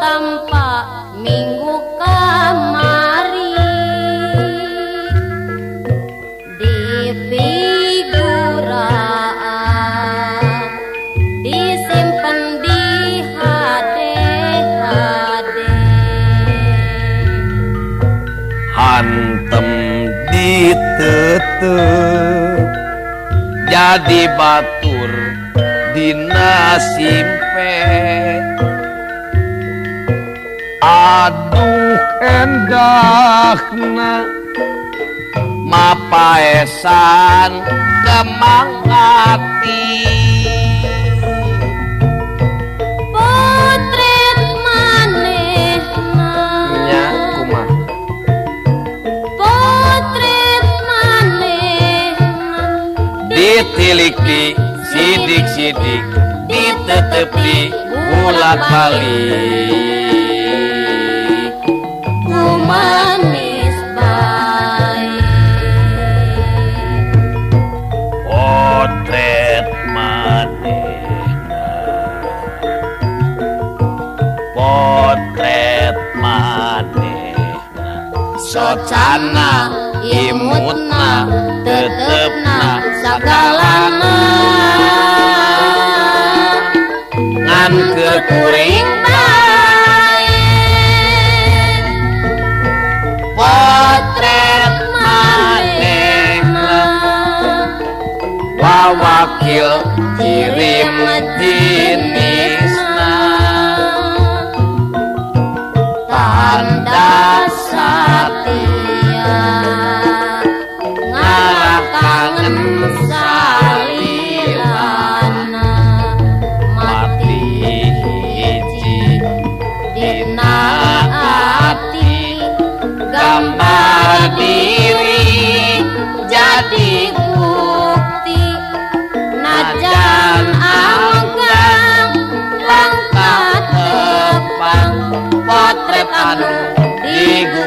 tanpa minggu kamari di figuraan disimpan di HD hantem ditutup jadi batur dina simpe aduh endahna mapaesan kemang hati potret manehna nya kumaha potret manehna ditiliki sidik-sidik ditetepi bolak-balik manis baik potret manehna potret manehna socana imutna tetepna sagalana ngan kekuring baik potret manehna wawakil kirim jenisna tanda satia ngarah kangen salirana mati hiji dina ati gambar diri jadi bukti najan anggang langkah tepang potret anu digu